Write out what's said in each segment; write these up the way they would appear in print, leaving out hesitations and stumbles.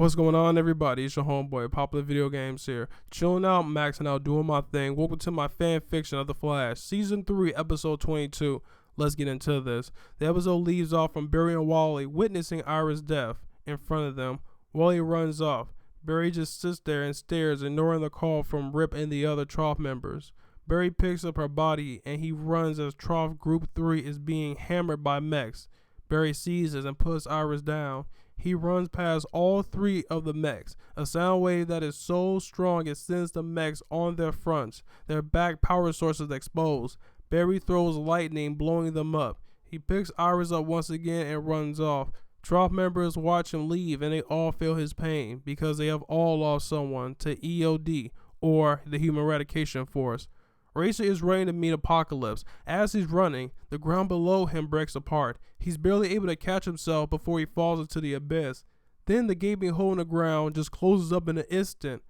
What's going on, everybody? It's your homeboy, Popular Video Games here. Chilling out, maxing out, doing my thing. Welcome to my fan fiction of The Flash, Season 3, Episode 22. Let's get into this. The episode leaves off from Barry and Wally witnessing Iris' death in front of them. Wally runs off. Barry just sits there and stares, ignoring the call from Rip and the other Troth members. Barry picks up her body and he runs as Troth Group 3 is being hammered by mechs. Barry sees this and puts Iris down. He runs past all three of the mechs, a sound wave that is so strong it sends the mechs on their fronts, their back power sources exposed. Barry throws lightning, blowing them up. He picks Iris up once again and runs off. Troth members watch him leave and they all feel his pain because they have all lost someone to EOD, or the Human Eradication Force. Racer is ready to meet Apocalypse. As he's running, the ground below him breaks apart. He's barely able to catch himself before he falls into the abyss. Then the gaping hole in the ground just closes up in an instant.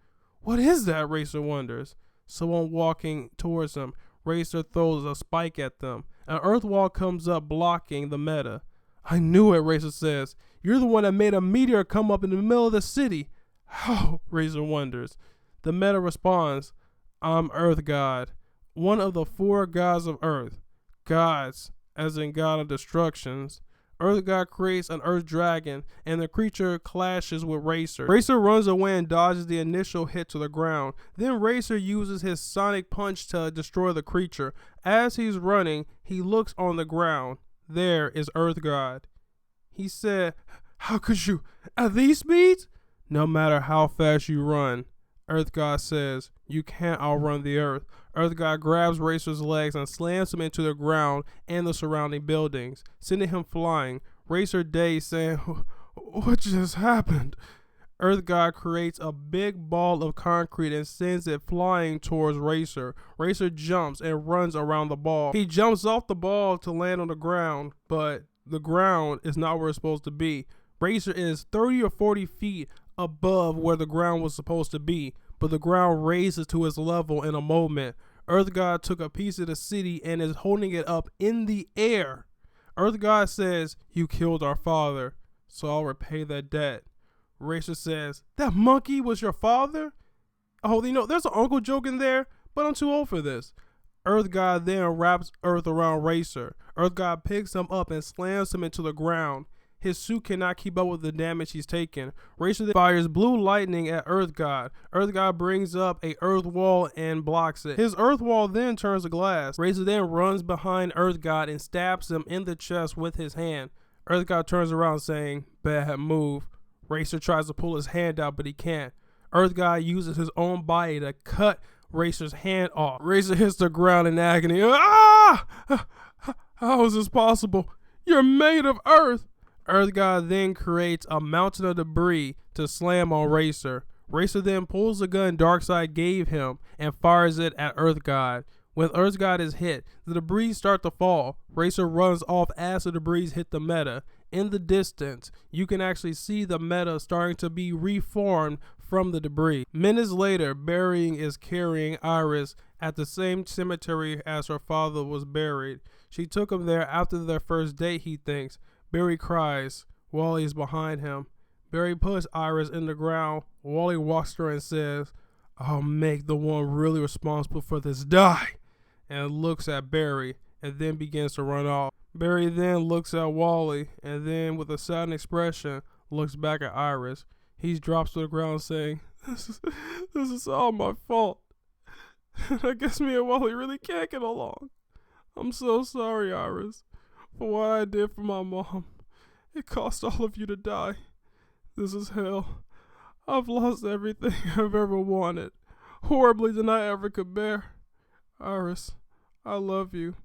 What is that? Racer wonders. Someone walking towards him. Racer throws a spike at them. An earth wall comes up, blocking the meta. I knew it, Racer says. You're the one that made a meteor come up in the middle of the city. How? Racer wonders. The meta responds, I'm Earth God. One of the four gods of Earth. Gods, as in God of Destructions. Earth God creates an Earth Dragon, and the creature clashes with Racer. Racer runs away and dodges the initial hit to the ground. Then Racer uses his sonic punch to destroy the creature. As he's running, he looks on the ground. There is Earth God. He said, how could you, at these speeds? No matter how fast you run, Earth God says, you can't outrun the Earth. Earth God grabs Racer's legs and slams him into the ground and the surrounding buildings, sending him flying. Racer dazed, saying, what just happened? Earth God creates a big ball of concrete and sends it flying towards Racer. Racer jumps and runs around the ball. He jumps off the ball to land on the ground, but the ground is not where it's supposed to be. Racer is 30 or 40 feet above where the ground was supposed to be, but the ground raises to its level in a moment. Earth God took a piece of the city and is holding it up in the air. Earth God says, you killed our father, so I'll repay that debt. Racer says, that monkey was your father? Oh, you know, there's an uncle joke in there, but I'm too old for this. Earth God then wraps Earth around Racer. Earth God picks him up and slams him into the ground. His suit cannot keep up with the damage he's taken. Racer then fires blue lightning at Earth God. Earth God brings up a earth wall and blocks it. His earth wall then turns to glass. Racer then runs behind Earth God and stabs him in the chest with his hand. Earth God turns around saying, bad move. Racer tries to pull his hand out, but he can't. Earth God uses his own body to cut Racer's hand off. Racer hits the ground in agony. Ah! How is this possible? You're made of earth. Earth God then creates a mountain of debris to slam on Racer. Racer then pulls the gun Darkseid gave him and fires it at Earth God. When Earth God is hit, the debris start to fall. Racer runs off as the debris hit the meta. In the distance, you can actually see the meta starting to be reformed from the debris. Minutes later, Barry is carrying Iris at the same cemetery as her father was buried. She took him there after their first date, he thinks. Barry cries. Wally is behind him. Barry puts Iris in the ground. Wally walks to her and says, I'll make the one really responsible for this die. And looks at Barry and then begins to run off. Barry then looks at Wally and then with a saddened expression looks back at Iris. He drops to the ground saying, this is all my fault. I guess me and Wally really can't get along. I'm so sorry, Iris, for what I did for my mom. It cost all of you to die. This is hell. I've lost everything I've ever wanted, horribly than I ever could bear. Iris, I love you.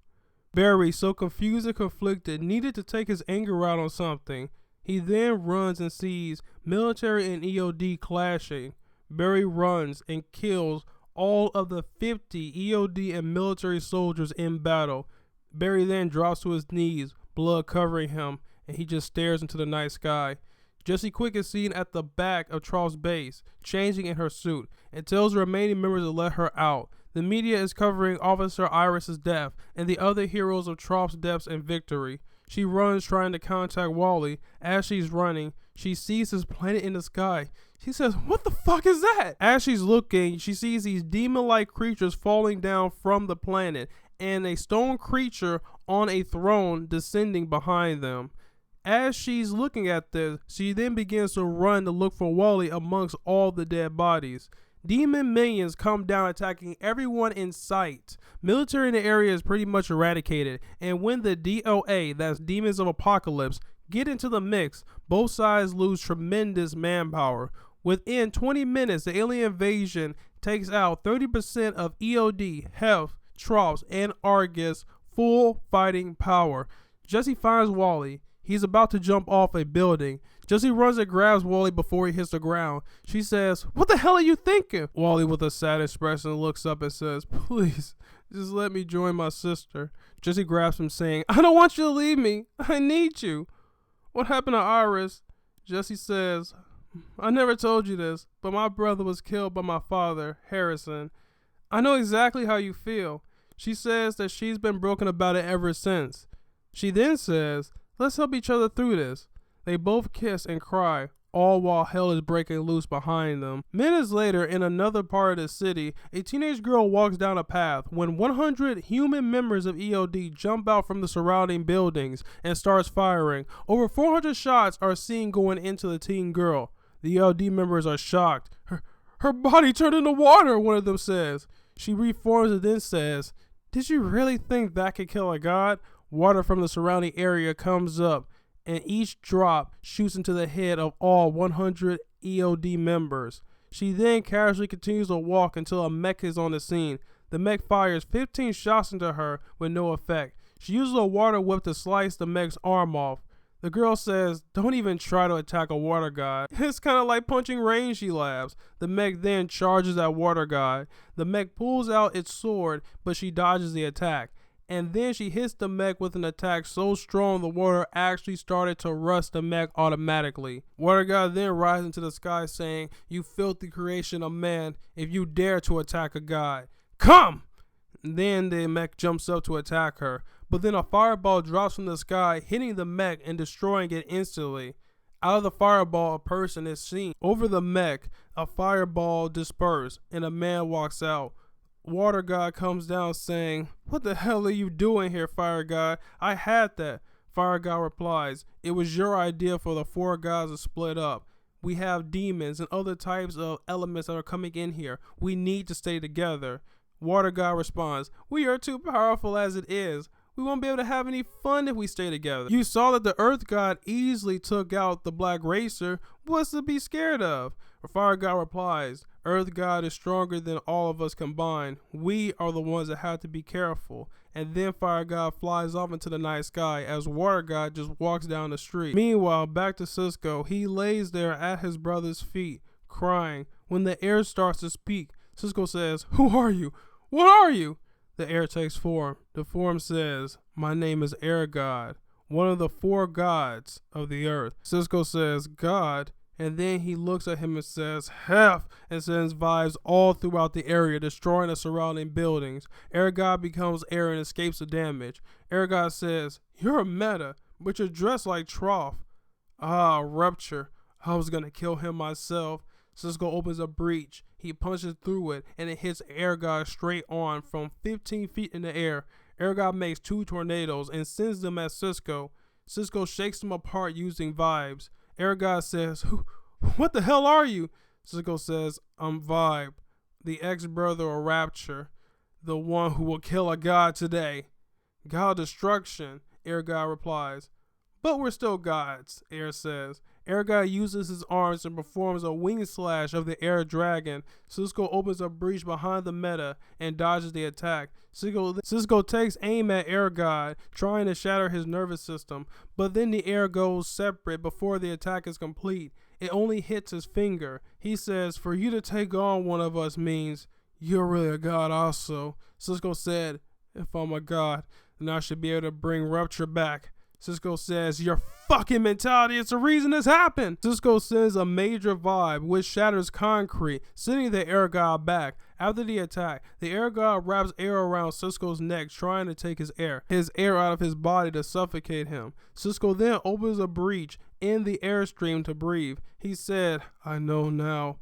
Barry, so confused and conflicted, needed to take his anger out on something. He then runs and sees military and EOD clashing. Barry runs and kills all of the 50 EOD and military soldiers in battle. Barry then drops to his knees, blood covering him, and he just stares into the night sky. Jesse Quick is seen at the back of Troth's base, changing in her suit, and tells the remaining members to let her out. The media is covering Officer Iris' death and the other heroes of Troth's deaths and victory. She runs trying to contact Wally. As she's running, she sees this planet in the sky. She says, "What the fuck is that?" As she's looking, she sees these demon-like creatures falling down from the planet and a stone creature on a throne descending behind them. As she's looking at this, she then begins to run to look for Wally amongst all the dead bodies. Demon minions come down attacking everyone in sight. Military in the area is pretty much eradicated, and when the DOA, that's Demons of Apocalypse, get into the mix, both sides lose tremendous manpower. Within 20 minutes, the alien invasion takes out 30% of EOD, Hef, Trops, and Argus' full fighting power. Jesse finds Wally. He's about to jump off a building. Jesse runs and grabs Wally before he hits the ground. She says, "What the hell are you thinking?" Wally, with a sad expression, looks up and says, "Please, just let me join my sister." Jesse grabs him, saying, "I don't want you to leave me. I need you." "What happened to Iris?" Jesse says, "I never told you this, but my brother was killed by my father, Harrison. I know exactly how you feel." She says that she's been broken about it ever since. She then says, "Let's help each other through this." They both kiss and cry, all while hell is breaking loose behind them. Minutes later, in another part of the city, a teenage girl walks down a path when 100 human members of EOD jump out from the surrounding buildings and starts firing. Over 400 shots are seen going into the teen girl. The EOD members are shocked. Her body turned into water," one of them says. She reforms and then says, "Did you really think that could kill a god?" Water from the surrounding area comes up, and each drop shoots into the head of all 100 EOD members. She then casually continues to walk until a mech is on the scene. The mech fires 15 shots into her with no effect. She uses a water whip to slice the mech's arm off. The girl says, "Don't even try to attack a water god. It's kind of like punching rain," she laughs. The mech then charges at water god. The mech pulls out its sword, but she dodges the attack. And then she hits the mech with an attack so strong the water actually started to rust the mech automatically. Water God then rises into the sky saying, "You filthy creation of man, if you dare to attack a god, come!" And then the mech jumps up to attack her, but then a fireball drops from the sky, hitting the mech and destroying it instantly. Out of the fireball, a person is seen. Over the mech, a fireball disperses, and a man walks out. Water God comes down saying, "What the hell are you doing here, Fire God? I had that." Fire God replies, "It was your idea for the four gods to split up. We have demons and other types of elements that are coming in here. We need to stay together." Water God responds, "We are too powerful as it is. We won't be able to have any fun if we stay together. You saw that the Earth God easily took out the Black Racer. What's to be scared of?" Fire God replies, "Earth God is stronger than all of us combined. We are the ones that have to be careful." And then Fire God flies off into the night sky as Water God just walks down the street. Meanwhile, back to Cisco. He lays there at his brother's feet, crying. When the air starts to speak, Cisco says, "Who are you? What are you?" The air takes form. The form says, "My name is Air God, one of the four gods of the earth." Cisco says, "God?" And then he looks at him and says, "Hef," and sends vibes all throughout the area, destroying the surrounding buildings. Air God becomes air and escapes the damage. Air God says, "You're a meta, but you're dressed like Trough." Ah, Rupture. I was gonna kill him myself. Cisco opens a breach. He punches through it, and it hits Air God straight on from 15 feet in the air. Air God makes 2 tornadoes and sends them at Cisco. Cisco shakes them apart using vibes. Air God says, "What the hell are you?" Cisco says, "I'm Vibe, the ex-brother of Rapture, the one who will kill a god today." "God destruction," Air God replies. "But we're still gods," Air says. Air God uses his arms and performs a wing slash of the Air Dragon. Cisco opens a breach behind the meta and dodges the attack. Cisco takes aim at Air God, trying to shatter his nervous system, but then the air goes separate before the attack is complete. It only hits his finger. He says, "For you to take on one of us means you're really a god also." Cisco said, "If I'm a god, then I should be able to bring Rupture back." Cisco says, your fucking mentality is the reason this happened. Cisco sends a major vibe which shatters concrete, sending the air god back. After the attack, the air god wraps air around Cisco's neck, trying to take his air out of his body to suffocate him. Cisco then opens a breach in the airstream to breathe. He said, I know now.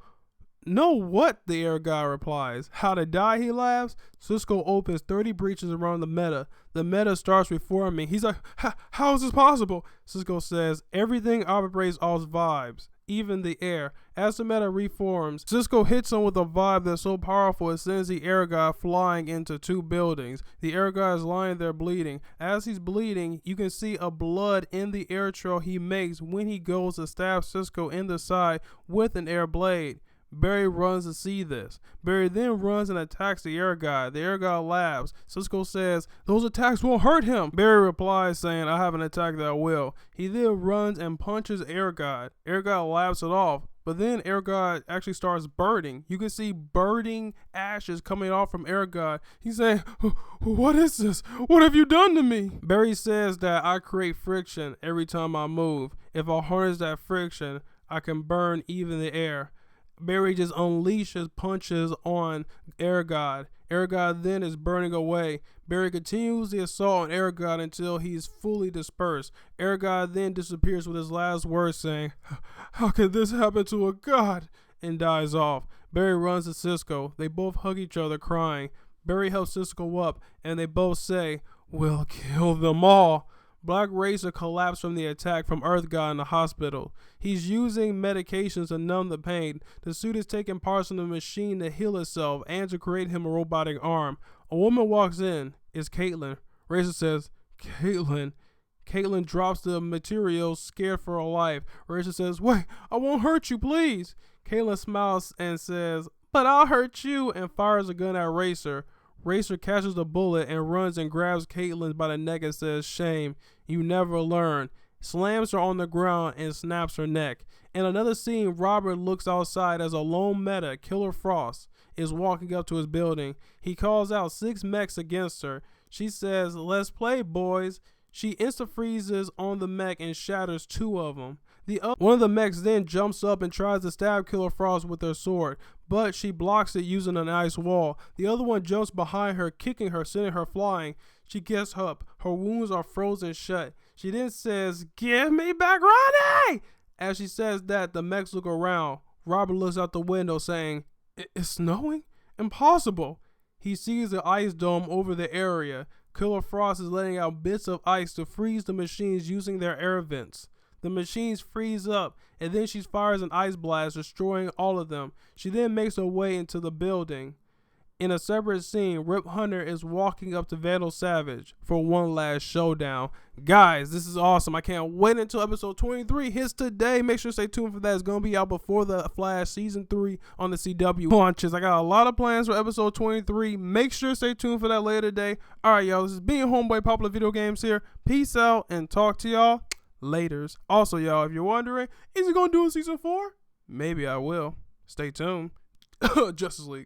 Know what? The air god replies. How to die, he laughs. Cisco opens 30 breaches around the meta. The meta starts reforming. He's like, how is this possible? Cisco says, everything operates off vibes, even the air. As the meta reforms, Cisco hits him with a vibe that's so powerful it sends the air god flying into 2 buildings. The air god is lying there bleeding. As he's bleeding, you can see a blood in the air trail he makes when he goes to stab Cisco in the side with an air blade. Barry runs to see this. Barry then runs and attacks the air god. The air god laughs. Cisco says, those attacks won't hurt him. Barry replies saying, I have an attack that will. He then runs and punches air god. Air god laughs it off. But then air god actually starts burning. You can see burning ashes coming off from air god. He's saying, what is this? What have you done to me? Barry says that I create friction every time I move. If I harness that friction, I can burn even the air. Barry just unleashes punches on air god. Air god then is burning away. Barry continues the assault on air god until he's fully dispersed. Air god then disappears with his last words saying, how could this happen to a god? And dies off. Barry runs to Cisco. They both hug each other crying. Barry helps Cisco up and they both say, we'll kill them all. Black Racer collapsed from the attack from Earth God in the hospital. He's using medications to numb the pain. The suit is taking parts from the machine to heal itself and to create him a robotic arm. A woman walks in. It's Caitlin. Racer says, Caitlin. Caitlin drops the materials, scared for her life. Racer says, wait, I won't hurt you, please. Caitlin smiles and says, but I'll hurt you, and fires a gun at Racer. Racer catches the bullet and runs and grabs Caitlin by the neck and says, shame, you never learn. Slams her on the ground and snaps her neck. In another scene, Robert looks outside as a lone meta, Killer Frost, is walking up to his building. He calls out 6 mechs against her. She says, let's play, boys. She insta-freezes on the mech and shatters 2 of them. One of the mechs then jumps up and tries to stab Killer Frost with her sword, but she blocks it using an ice wall. The other one jumps behind her, kicking her, sending her flying. She gets up. Her wounds are frozen shut. She then says, give me back Ronnie! As she says that, the mechs look around. Robert looks out the window saying, it's snowing? Impossible. He sees the ice dome over the area. Killer Frost is letting out bits of ice to freeze the machines using their air vents. The machines freeze up, and then she fires an ice blast, destroying all of them. She then makes her way into the building. In a separate scene, Rip Hunter is walking up to Vandal Savage for one last showdown. Guys, this is awesome. I can't wait until episode 23 hits today. Make sure to stay tuned for that. It's going to be out before The Flash Season 3 on the CW launches. I got a lot of plans for episode 23. Make sure to stay tuned for that later today. Alright, y'all. This is being Homeboy Popular Video Games here. Peace out and talk to y'all laters. Also, y'all, if you're wondering, is he going to do a Season 4? Maybe I will. Stay tuned. Justice League.